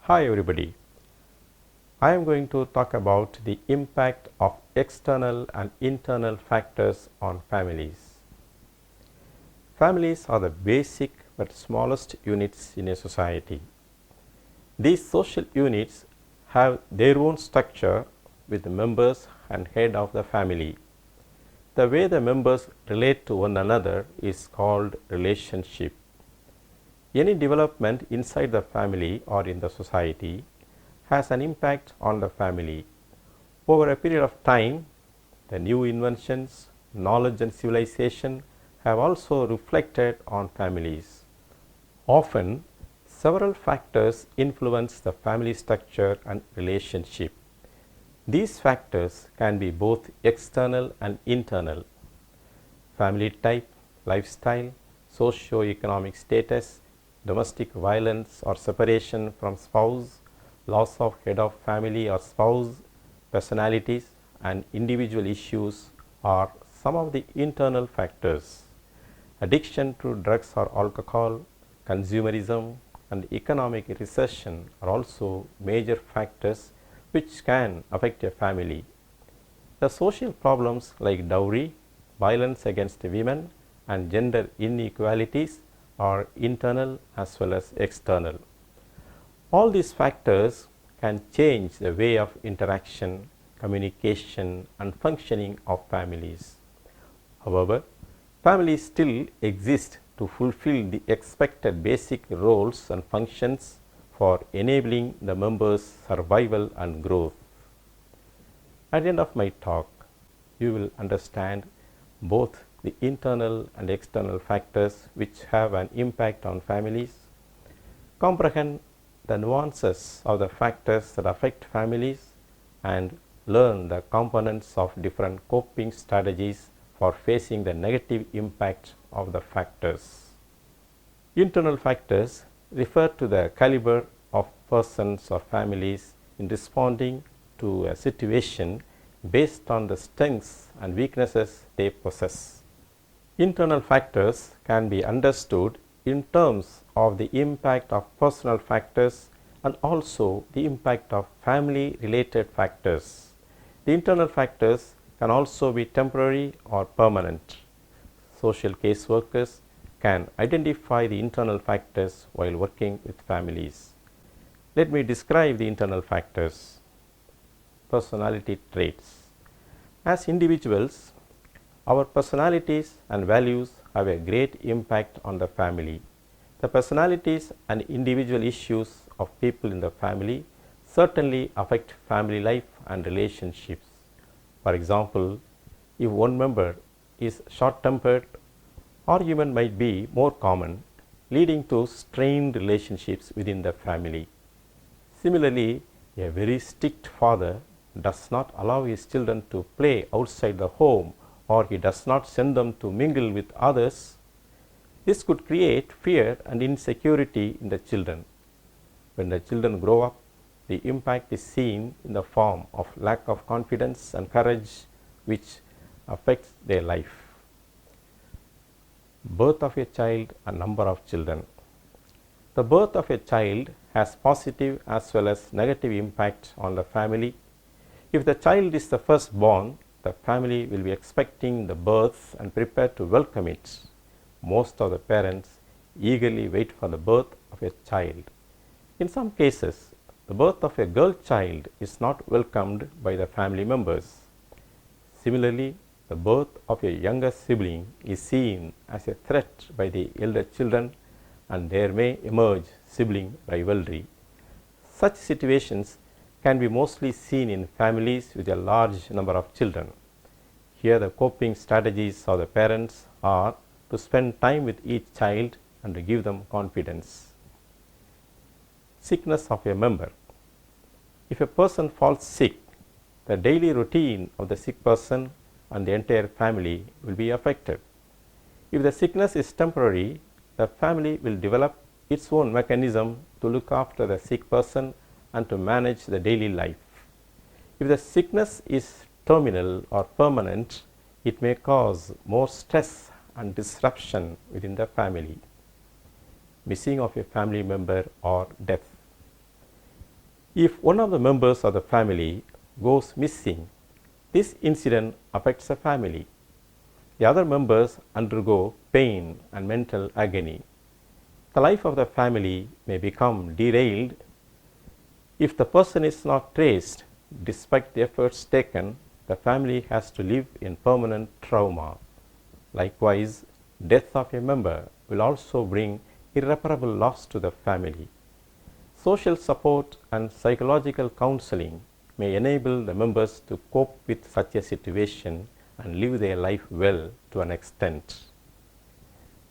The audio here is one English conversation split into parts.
Hi everybody, I am going to talk about the impact of external and internal factors on families. Families are the basic but smallest units in a society. These social units have their own structure with the members and head of the family. The way the members relate to one another is called relationship. Any development inside the family or in the society has an impact on the family. Over a period of time, the new inventions, knowledge and civilization have also reflected on families. Often, several factors influence the family structure and relationship. These factors can be both external and internal. Family type, lifestyle, socio-economic status, domestic violence or separation from spouse, loss of head of family or spouse, personalities and individual issues are some of the internal factors. Addiction to drugs or alcohol, consumerism and economic recession are also major factors which can affect a family. The social problems like dowry, violence against women and gender inequalities are internal as well as external. All these factors can change the way of interaction, communication and functioning of families. However, families still exist to fulfill the expected basic roles and functions for enabling the members' survival and growth. At the end of my talk, you will understand both the internal and external factors which have an impact on families, comprehend the nuances of the factors that affect families, and learn the components of different coping strategies for facing the negative impact of the factors. Internal factors refer to the caliber of persons or families in responding to a situation based on the strengths and weaknesses they possess. Internal factors can be understood in terms of the impact of personal factors and also the impact of family related factors. The internal factors can also be temporary or permanent. Social caseworkers can identify the internal factors while working with families. Let me describe the internal factors. Personality traits. As individuals, our personalities and values have a great impact on the family. The personalities and individual issues of people in the family certainly affect family life and relationships. For example, if one member is short-tempered, argument might be more common, leading to strained relationships within the family. Similarly, a very strict father does not allow his children to play outside the home, or he does not send them to mingle with others. This could create fear and insecurity in the children. When the children grow up, the impact is seen in the form of lack of confidence and courage, which affects their life. Birth of a child and number of children. The birth of a child has positive as well as negative impact on the family. If the child is the firstborn, the family will be expecting the birth and prepared to welcome it. Most of the parents eagerly wait for the birth of a child. In some cases, the birth of a girl child is not welcomed by the family members. Similarly, the birth of a younger sibling is seen as a threat by the elder children, and there may emerge sibling rivalry. Such situations can be mostly seen in families with a large number of children. Here the coping strategies of the parents are to spend time with each child and to give them confidence. Sickness of a member. If a person falls sick, the daily routine of the sick person and the entire family will be affected. If the sickness is temporary, the family will develop its own mechanism to look after the sick person and to manage the daily life. If the sickness is terminal or permanent, it may cause more stress and disruption within the family. Missing of a family member or death. If one of the members of the family goes missing, this incident affects the family. The other members undergo pain and mental agony. The life of the family may become derailed if the person is not traced. Despite the efforts taken, the family has to live in permanent trauma. Likewise, death of a member will also bring irreparable loss to the family. Social support and psychological counseling may enable the members to cope with such a situation and live their life well to an extent.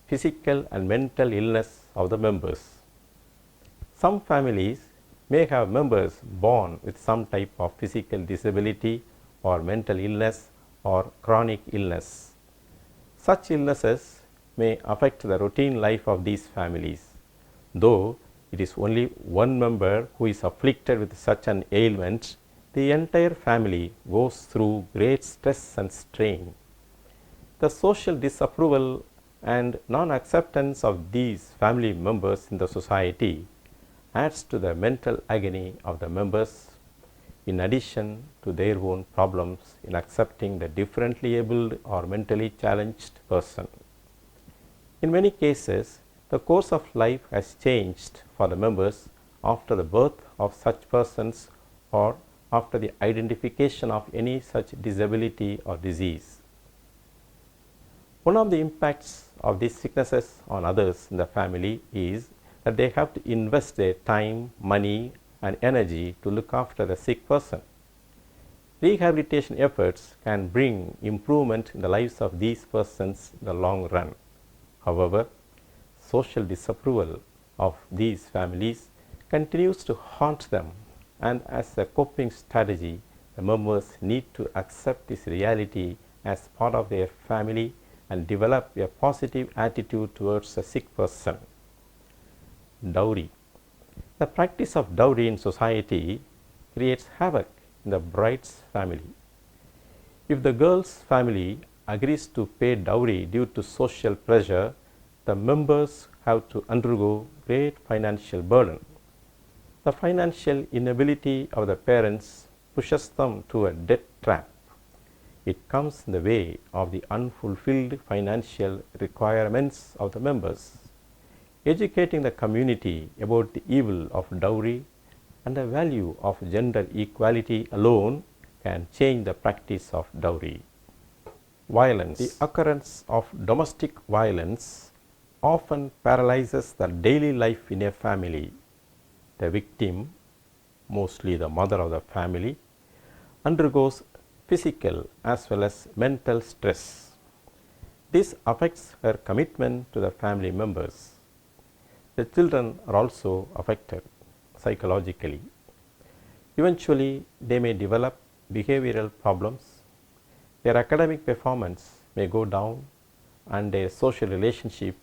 Physical and mental illness of the members. Some families may have members born with some type of physical disability or mental illness or chronic illness. Such illnesses may affect the routine life of these families. Though it is only one member who is afflicted with such an ailment, the entire family goes through great stress and strain. The social disapproval and non-acceptance of these family members in the society adds to the mental agony of the members, in addition to their own problems in accepting the differently abled or mentally challenged person. In many cases, the course of life has changed for the members after the birth of such persons or after the identification of any such disability or disease. One of the impacts of these sicknesses on others in the family is that they have to invest their time, money and energy to look after the sick person. Rehabilitation efforts can bring improvement in the lives of these persons in the long run. However, social disapproval of these families continues to haunt them, and as a coping strategy, the members need to accept this reality as part of their family and develop a positive attitude towards a sick person. Dowry. The practice of dowry in society creates havoc in the bride's family. If the girl's family agrees to pay dowry due to social pressure, the members have to undergo great financial burden. The financial inability of the parents pushes them to a debt trap. It comes in the way of the unfulfilled financial requirements of the members. Educating the community about the evil of dowry and the value of gender equality alone can change the practice of dowry. Violence. The occurrence of domestic violence often paralyzes the daily life in a family. The victim, mostly the mother of the family, undergoes physical as well as mental stress. This affects her commitment to the family members. The children are also affected psychologically. Eventually, they may develop behavioral problems. Their academic performance may go down and their social relationship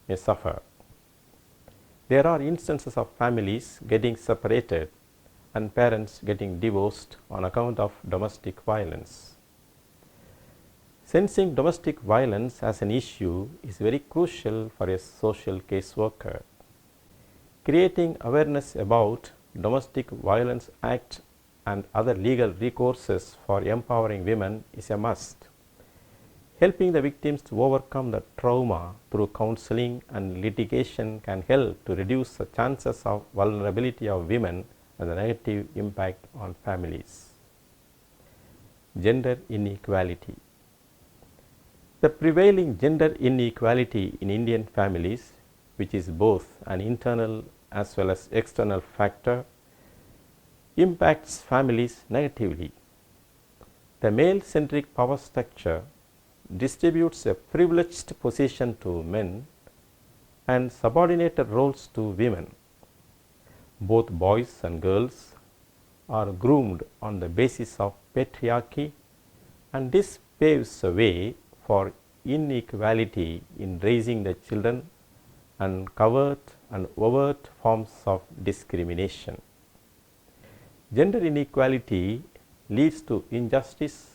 may suffer. There are instances of families getting separated and parents getting divorced on account of domestic violence. Sensing domestic violence as an issue is very crucial for a social caseworker. Creating awareness about Domestic Violence Act and other legal recourses for empowering women is a must. Helping the victims to overcome the trauma through counseling and litigation can help to reduce the chances of vulnerability of women and the negative impact on families. Gender inequality. The prevailing gender inequality in Indian families, which is both an internal as well as external factor, impacts families negatively. The male-centric power structure distributes a privileged position to men and subordinated roles to women. Both boys and girls are groomed on the basis of patriarchy, and this paves the way for inequality in raising the children and covert and overt forms of discrimination. Gender inequality leads to injustice,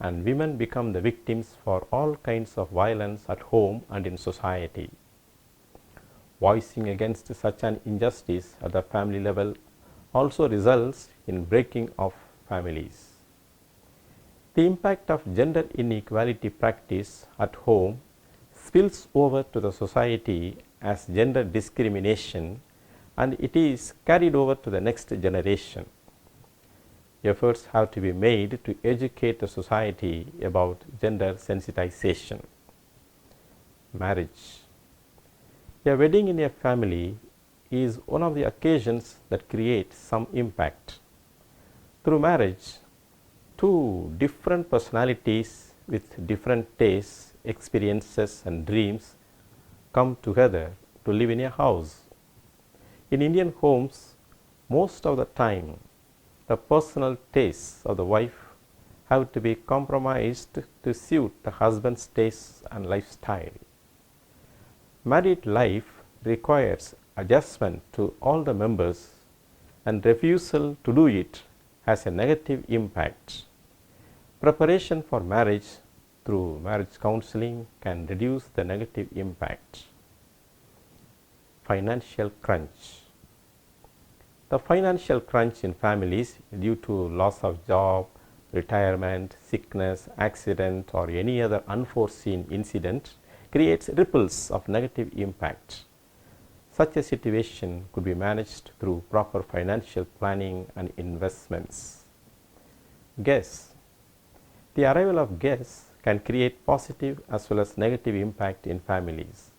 and women become the victims for all kinds of violence at home and in society. Voicing against such an injustice at the family level also results in breaking of families. The impact of gender inequality practice at home spills over to the society as gender discrimination, and it is carried over to the next generation. Efforts have to be made to educate the society about gender sensitization. Marriage. A wedding in a family is one of the occasions that create some impact. Through marriage, two different personalities with different tastes, experiences and dreams come together to live in a house. In Indian homes, most of the time, the personal tastes of the wife have to be compromised to suit the husband's tastes and lifestyle. Married life requires adjustment to all the members, and refusal to do it has a negative impact. Preparation for marriage through marriage counseling can reduce the negative impact. Financial crunch. The financial crunch in families due to loss of job, retirement, sickness, accident or any other unforeseen incident creates ripples of negative impact. Such a situation could be managed through proper financial planning and investments. Guests. The arrival of guests can create positive as well as negative impact in families.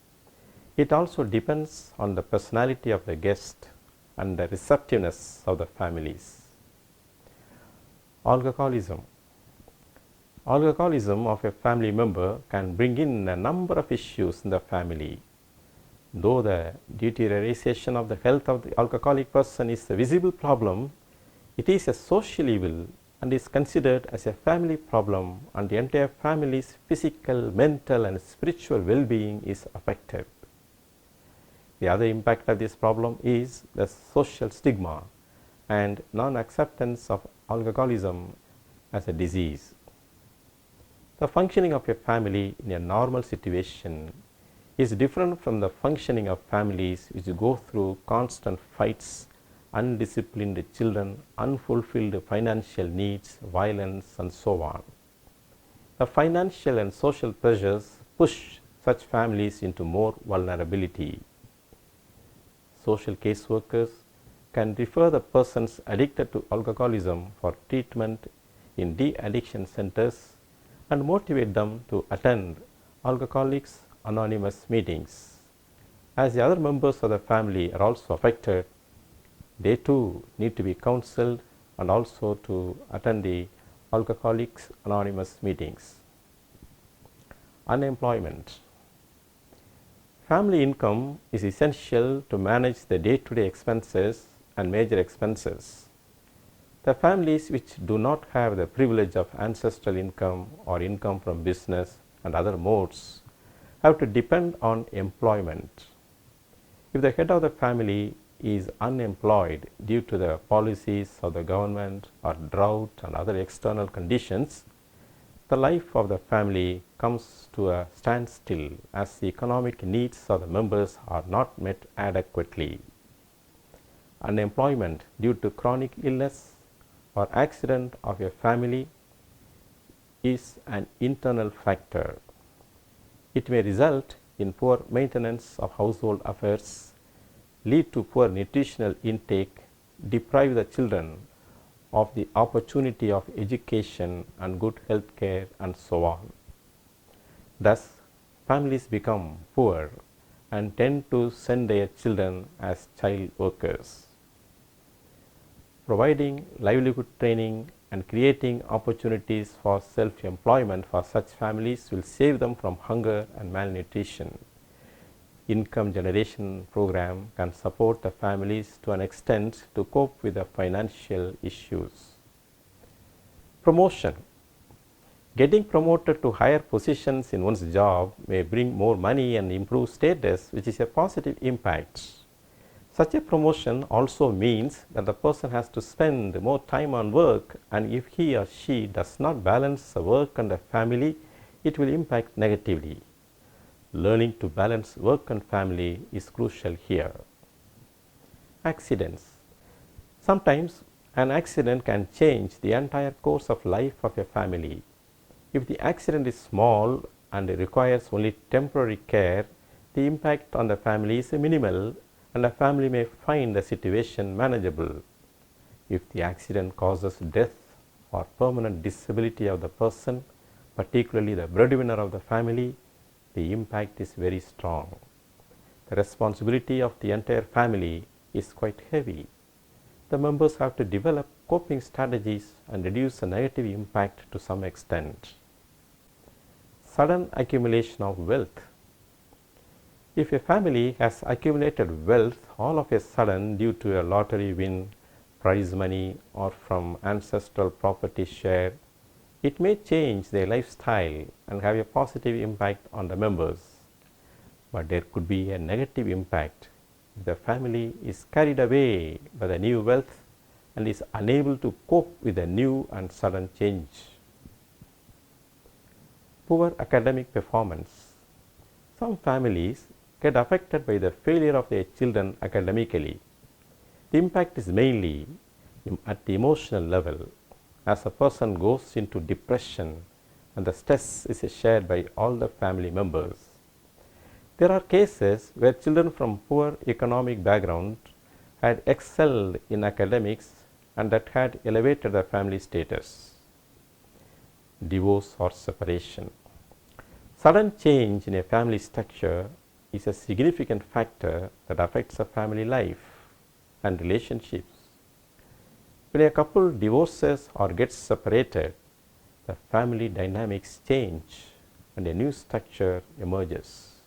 It also depends on the personality of the guest and the receptiveness of the families. Alcoholism. Alcoholism of a family member can bring in a number of issues in the family. Though the deterioration of the health of the alcoholic person is a visible problem, it is a social evil and is considered as a family problem, and the entire family's physical, mental and spiritual well-being is affected. The other impact of this problem is the social stigma and non-acceptance of alcoholism as a disease. The functioning of a family in a normal situation is different from the functioning of families which go through constant fights, undisciplined children, unfulfilled financial needs, violence and so on. The financial and social pressures push such families into more vulnerability. Social caseworkers can refer the persons addicted to alcoholism for treatment in de-addiction centers and motivate them to attend Alcoholics Anonymous meetings. As the other members of the family are also affected, they too need to be counseled and also to attend the Alcoholics Anonymous meetings. Unemployment. Family income is essential to manage the day-to-day expenses and major expenses. The families which do not have the privilege of ancestral income or income from business and other modes have to depend on employment. If the head of the family is unemployed due to the policies of the government or drought and other external conditions, the life of the family comes to a standstill as the economic needs of the members are not met adequately. Unemployment due to chronic illness or accident of a family is an internal factor. It may result in poor maintenance of household affairs, lead to poor nutritional intake, deprive the children of the opportunity of education and good health care and so on. Thus, families become poor and tend to send their children as child workers. Providing livelihood training and creating opportunities for self-employment for such families will save them from hunger and malnutrition. Income generation program can support the families to an extent to cope with the financial issues. Promotion. Getting promoted to higher positions in one's job may bring more money and improve status, which is a positive impact. Such a promotion also means that the person has to spend more time on work, and if he or she does not balance the work and the family, it will impact negatively. Learning to balance work and family is crucial here. Accidents. Sometimes an accident can change the entire course of life of a family. If the accident is small and requires only temporary care, the impact on the family is minimal and the family may find the situation manageable. If the accident causes death or permanent disability of the person, particularly the breadwinner of the family, the impact is very strong. The responsibility of the entire family is quite heavy. The members have to develop coping strategies and reduce the negative impact to some extent. Sudden accumulation of wealth. If a family has accumulated wealth all of a sudden due to a lottery win, prize money, or from ancestral property share, it may change their lifestyle and have a positive impact on the members. But there could be a negative impact if the family is carried away by the new wealth and is unable to cope with the new and sudden change. Poor academic performance. Some families get affected by the failure of their children academically. The impact is mainly at the emotional level, as a person goes into depression and the stress is shared by all the family members. There are cases where children from poor economic background had excelled in academics and that had elevated the family status. Divorce or separation. Sudden change in a family structure is a significant factor that affects a family life and relationships. When a couple divorces or gets separated, the family dynamics change and a new structure emerges.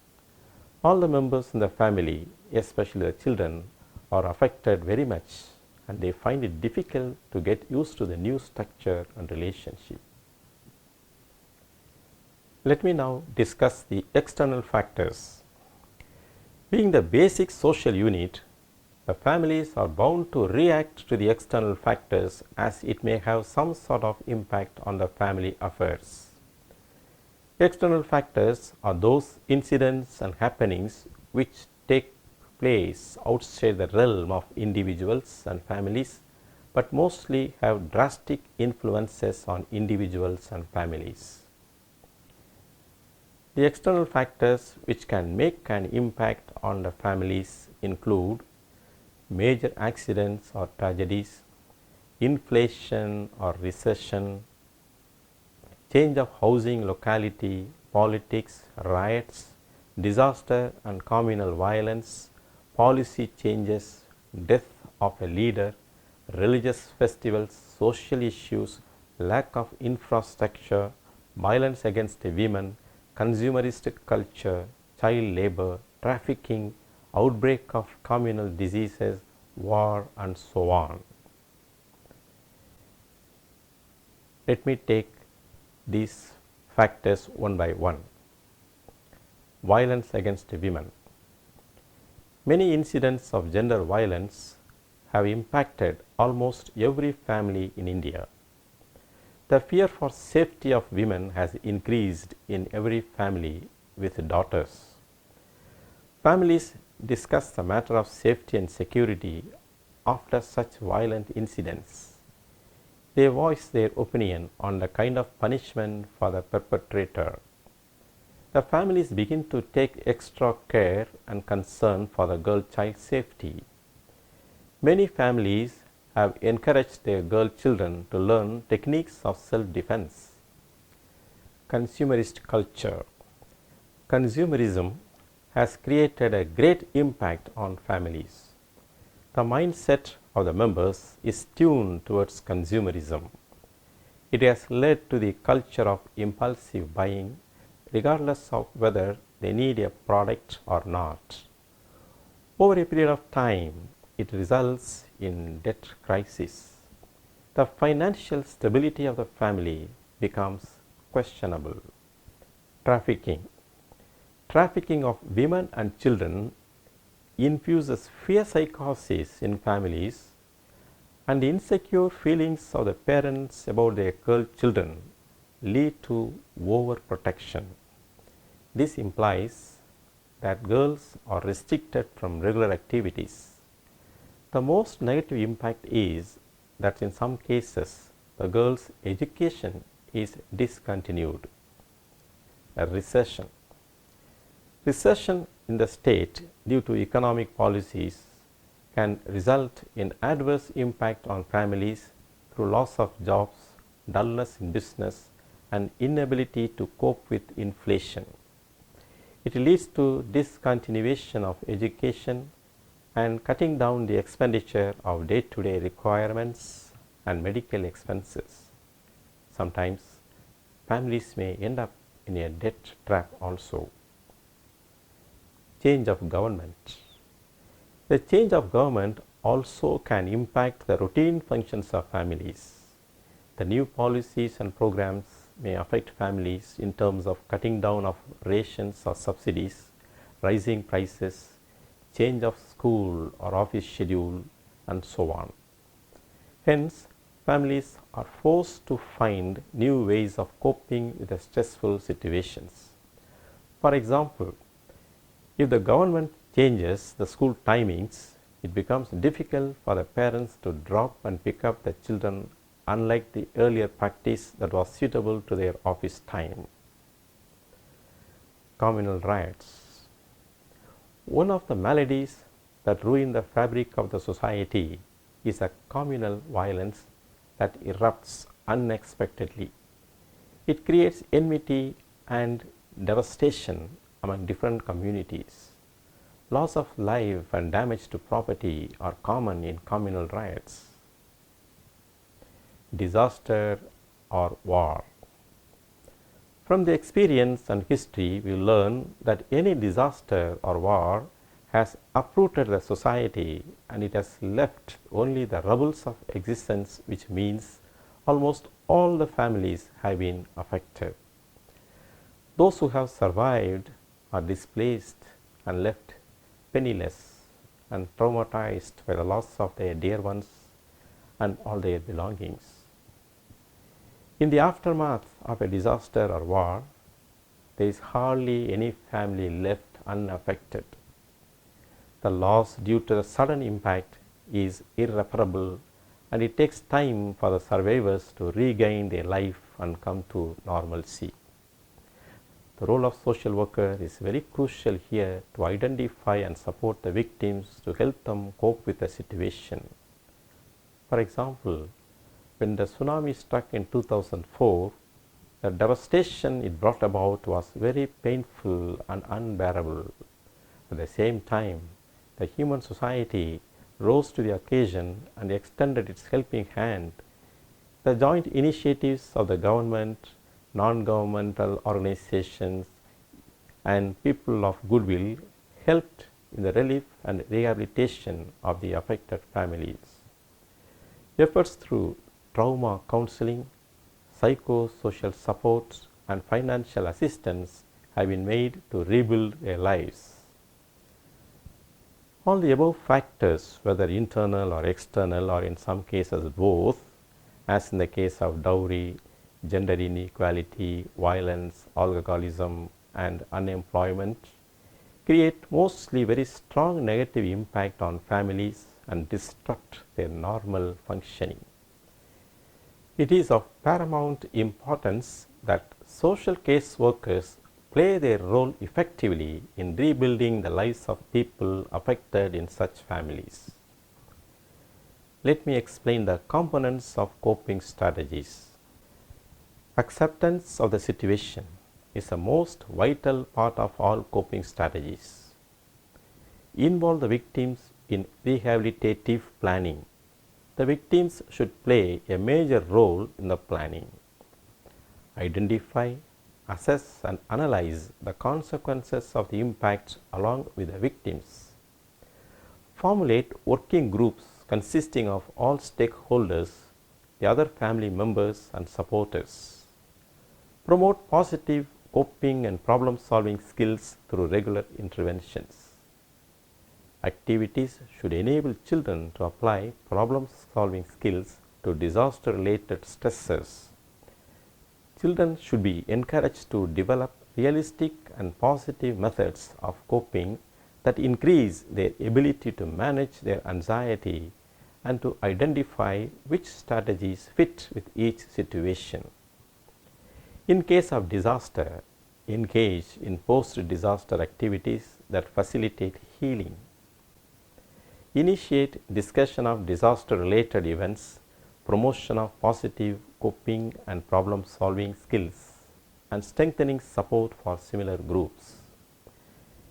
All the members in the family, especially the children, are affected very much and they find it difficult to get used to the new structure and relationship. Let me now discuss the external factors. Being the basic social unit, the families are bound to react to the external factors as it may have some sort of impact on the family affairs. External factors are those incidents and happenings which take place outside the realm of individuals and families, but mostly have drastic influences on individuals and families. The external factors which can make an impact on the families include major accidents or tragedies, inflation or recession, change of housing locality, politics, riots, disaster and communal violence, policy changes, death of a leader, religious festivals, social issues, lack of infrastructure, violence against women, consumeristic culture, child labor, trafficking, outbreak of communal diseases, war and so on. Let me take these factors one by one. Violence against women. Many incidents of gender violence have impacted almost every family in India. The fear for safety of women has increased in every family with daughters. Families discuss the matter of safety and security after such violent incidents. They voice their opinion on the kind of punishment for the perpetrator. The families begin to take extra care and concern for the girl child safety. Many families have encouraged their girl children to learn techniques of self-defense. Consumerist culture. Consumerism has created a great impact on families. The mindset of the members is tuned towards consumerism. It has led to the culture of impulsive buying, regardless of whether they need a product or not. Over a period of time, it results in debt crisis. The financial stability of the family becomes questionable. Trafficking. Trafficking of women and children infuses fear psychosis in families, and insecure feelings of the parents about their girl children lead to overprotection. This implies that girls are restricted from regular activities. The most negative impact is that in some cases the girl's education is discontinued. A recession. Recession in the state due to economic policies can result in adverse impact on families through loss of jobs, dullness in business, and inability to cope with inflation. It leads to discontinuation of education and cutting down the expenditure of day-to-day requirements and medical expenses. Sometimes families may end up in a debt trap also. Change of government. The change of government also can impact the routine functions of families. The new policies and programs may affect families in terms of cutting down of rations or subsidies, rising prices, change of school or office schedule, and so on. Hence, families are forced to find new ways of coping with the stressful situations. For example, if the government changes the school timings, it becomes difficult for the parents to drop and pick up the children, unlike the earlier practice that was suitable to their office time. Communal riots. One of the maladies that ruin the fabric of the society is a communal violence that erupts unexpectedly. It creates enmity and devastation among different communities. Loss of life and damage to property are common in communal riots. Disaster or war. From the experience and history, we learn that any disaster or war has uprooted the society and it has left only the rubbles of existence, which means almost all the families have been affected. Those who have survived are displaced and left penniless and traumatized by the loss of their dear ones and all their belongings. In the aftermath of a disaster or war, there is hardly any family left unaffected. The loss due to the sudden impact is irreparable, and it takes time for the survivors to regain their life and come to normalcy. The role of social worker is very crucial here to identify and support the victims to help them cope with the situation. For example, when the tsunami struck in 2004, the devastation it brought about was very painful and unbearable. At the same time, the human society rose to the occasion and extended its helping hand. The joint initiatives of the government, non-governmental organizations, and people of goodwill helped in the relief and rehabilitation of the affected families. Efforts through trauma counseling, psychosocial support, and financial assistance have been made to rebuild their lives. All the above factors, whether internal or external, or in some cases both, as in the case of dowry, gender inequality, violence, alcoholism, and unemployment, create mostly very strong negative impact on families and disrupt their normal functioning. It is of paramount importance that social case workers play their role effectively in rebuilding the lives of people affected in such families. Let me explain the components of coping strategies. Acceptance of the situation is the most vital part of all coping strategies. Involve the victims in rehabilitative planning. The victims should play a major role in the planning. Identify, assess, and analyze the consequences of the impacts along with the victims. Formulate working groups consisting of all stakeholders, the other family members, and supporters. Promote positive coping and problem solving skills through regular interventions. Activities should enable children to apply problem solving skills to disaster related stresses. Children should be encouraged to develop realistic and positive methods of coping that increase their ability to manage their anxiety and to identify which strategies fit with each situation. In case of disaster, engage in post-disaster activities that facilitate healing. Initiate discussion of disaster-related events, promotion of positive coping and problem-solving skills, and strengthening support for similar groups.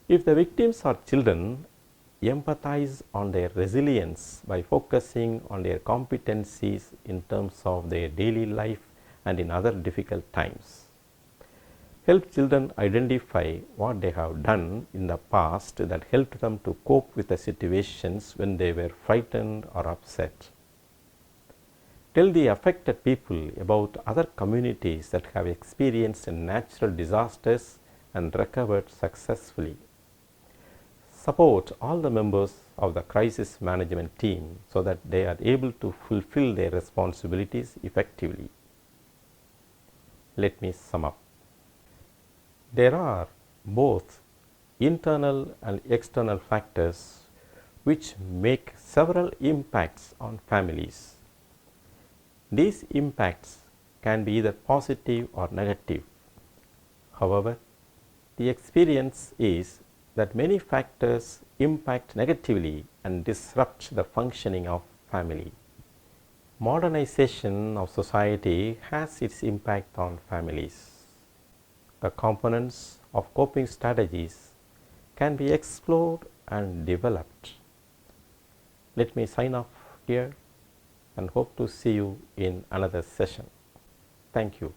If the victims are children, empathize on their resilience by focusing on their competencies in terms of their daily life and in other difficult times. Help children identify what they have done in the past that helped them to cope with the situations when they were frightened or upset. Tell the affected people about other communities that have experienced natural disasters and recovered successfully. Support all the members of the crisis management team so that they are able to fulfill their responsibilities effectively. Let me sum up. There are both internal and external factors which make several impacts on families. These impacts can be either positive or negative. However, the experience is that many factors impact negatively and disrupt the functioning of family. Modernization of society has its impact on families. The components of coping strategies can be explored and developed. Let me sign off here and hope to see you in another session. Thank you.